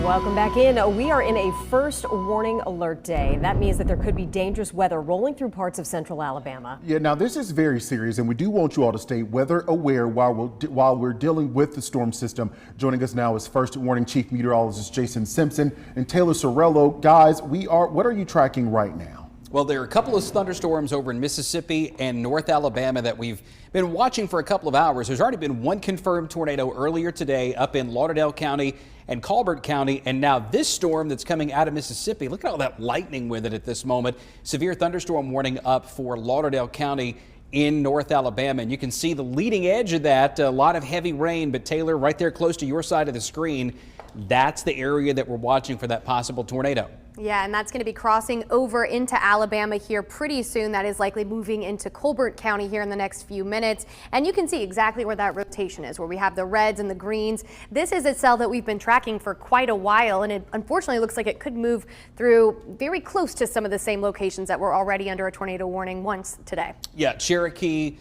Welcome back in. We are in a first warning alert day. That means that there could be dangerous weather rolling through parts of central Alabama. Yeah, now this is very serious, and we do want you all to stay weather aware while we're dealing with the storm system. Joining us now is first warning Chief Meteorologist Jason Simpson and Taylor Sorello. Guys, what are you tracking right now? Well, there are a couple of thunderstorms over in Mississippi and North Alabama that we've been watching for a couple of hours. There's already been one confirmed tornado earlier today up in Lauderdale County and Colbert County. And now this storm that's coming out of Mississippi, look at all that lightning with it at this moment. Severe thunderstorm warning up for Lauderdale County in North Alabama. And you can see the leading edge of that, a lot of heavy rain. But Taylor, right there close to your side of the screen, that's the area that we're watching for that possible tornado. Yeah, and that's going to be crossing over into Alabama here pretty soon. That is likely moving into Colbert County here in the next few minutes. And you can see exactly where that rotation is, where we have the reds and the greens. This is a cell that we've been tracking for quite a while, and it unfortunately looks like it could move through very close to some of the same locations that were already under a tornado warning once today. Yeah, Cherokee,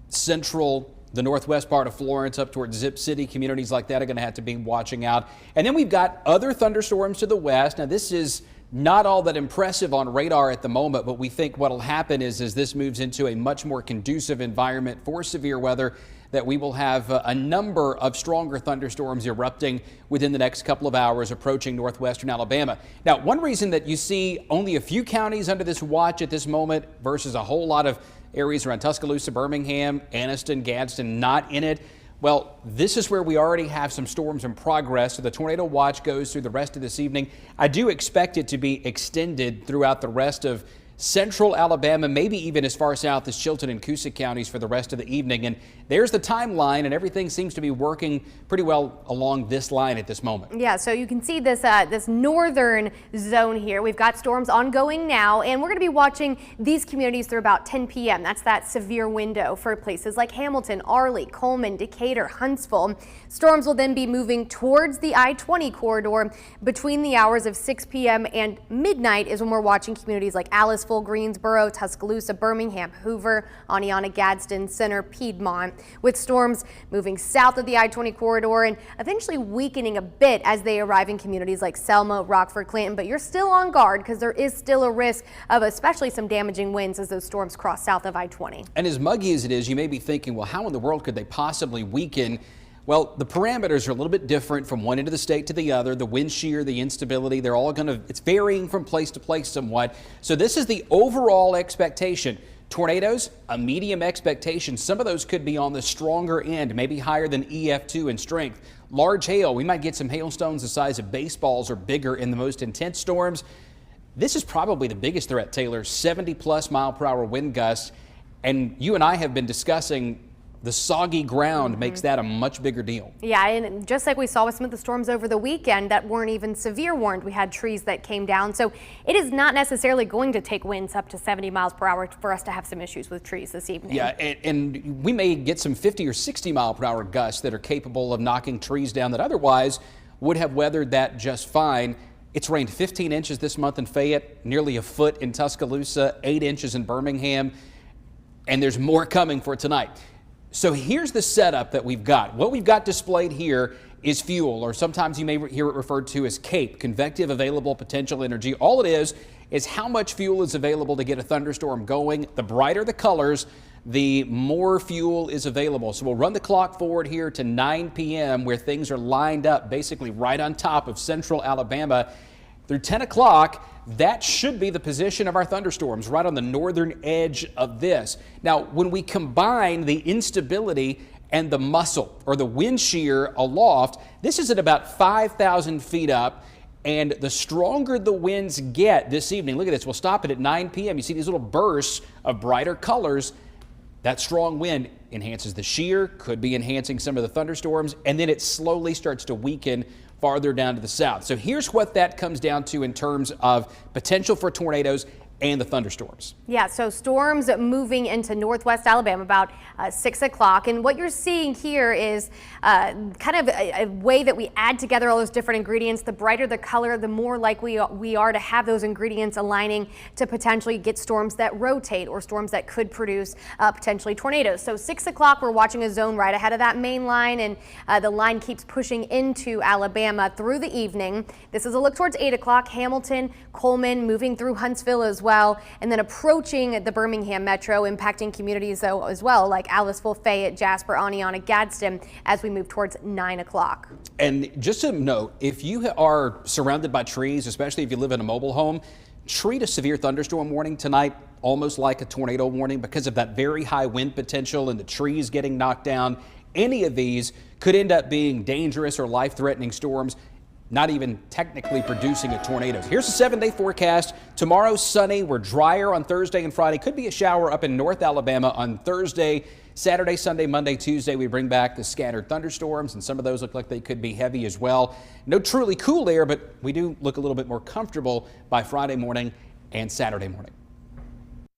Central, the northwest part of Florence up towards Zip City, communities like that are going to have to be watching out. And then we've got other thunderstorms to the west. Now, this is not all that impressive on radar at the moment, but we think what will happen is as this moves into a much more conducive environment for severe weather, that we will have a number of stronger thunderstorms erupting within the next couple of hours approaching northwestern Alabama. Now, one reason that you see only a few counties under this watch at this moment versus a whole lot of areas around Tuscaloosa, Birmingham, Anniston, Gadsden not in it, well, this is where we already have some storms in progress. So the tornado watch goes through the rest of this evening. I do expect it to be extended throughout the rest of central Alabama, maybe even as far south as Chilton and Coosa counties for the rest of the evening. And there's the timeline, and everything seems to be working pretty well along this line at this moment. Yeah, so you can see this this northern zone here. We've got storms ongoing now, and we're going to be watching these communities through about 10 p.m. That's that severe window for places like Hamilton, Arley, Coleman, Decatur, Huntsville. Storms will then be moving towards the I-20 corridor between the hours of 6 p.m. and midnight is when we're watching communities like Aliceville, Greensboro, Tuscaloosa, Birmingham, Hoover, Aniana, Gadsden, Center, Piedmont, with storms moving south of the I-20 corridor and eventually weakening a bit as they arrive in communities like Selma, Rockford, Clinton. But you're still on guard because there is still a risk of especially some damaging winds as those storms cross south of I-20. And as muggy as it is, you may be thinking, well, how in the world could they possibly weaken? Well, the parameters are a little bit different from one end of the state to the other. The wind shear, the instability, they're all it's varying from place to place somewhat. So this is the overall expectation. Tornadoes, a medium expectation. Some of those could be on the stronger end, maybe higher than EF2 in strength. Large hail, we might get some hailstones the size of baseballs or bigger in the most intense storms. This is probably the biggest threat, Taylor, 70+ mile-per-hour wind gusts. And you and I have been discussing the soggy ground makes that a much bigger deal. Yeah, and just like we saw with some of the storms over the weekend that weren't even severe warned, we had trees that came down. So it is not necessarily going to take winds up to 70 miles per hour for us to have some issues with trees this evening. Yeah, and we may get some 50 or 60 mile per hour gusts that are capable of knocking trees down that otherwise would have weathered that just fine. It's rained 15 inches this month in Fayette, nearly a foot in Tuscaloosa, 8 inches in Birmingham, and there's more coming for tonight. So here's the setup that we've got. What we've got displayed here is fuel, or sometimes you may hear it referred to as CAPE, convective available potential energy. All it is how much fuel is available to get a thunderstorm going. The brighter the colors, the more fuel is available. So we'll run the clock forward here to 9 p.m. where things are lined up basically right on top of central Alabama. Through 10 o'clock, that should be the position of our thunderstorms, right on the northern edge of this. Now, when we combine the instability and the muscle, or the wind shear aloft, this is at about 5,000 feet up, and the stronger the winds get this evening, look at this, we'll stop it at 9 p.m. You see these little bursts of brighter colors. That strong wind enhances the shear, could be enhancing some of the thunderstorms, and then it slowly starts to weaken farther down to the south. So here's what that comes down to in terms of potential for tornadoes and the thunderstorms. Yeah, so storms moving into northwest Alabama about 6 o'clock. And what you're seeing here is kind of a way that we add together all those different ingredients. The brighter the color, the more likely we are to have those ingredients aligning to potentially get storms that rotate or storms that could produce potentially tornadoes. So 6 o'clock, we're watching a zone right ahead of that main line, and the line keeps pushing into Alabama through the evening. This is a look towards 8 o'clock. Hamilton, Coleman, moving through Huntsville as well, and then approaching the Birmingham metro, impacting communities though as well, like Aliceville, Fayette, Jasper, Oneonta, Gadsden, as we move towards 9 o'clock. And just to note, if you are surrounded by trees, especially if you live in a mobile home, treat a severe thunderstorm warning tonight almost like a tornado warning because of that very high wind potential and the trees getting knocked down. Any of these could end up being dangerous or life-threatening storms, not even technically producing a tornado. Here's a 7-day forecast. Tomorrow, sunny. We're drier on Thursday and Friday. Could be a shower up in North Alabama on Thursday. Saturday, Sunday, Monday, Tuesday, we bring back the scattered thunderstorms, and some of those look like they could be heavy as well. No truly cool air, but we do look a little bit more comfortable by Friday morning and Saturday morning.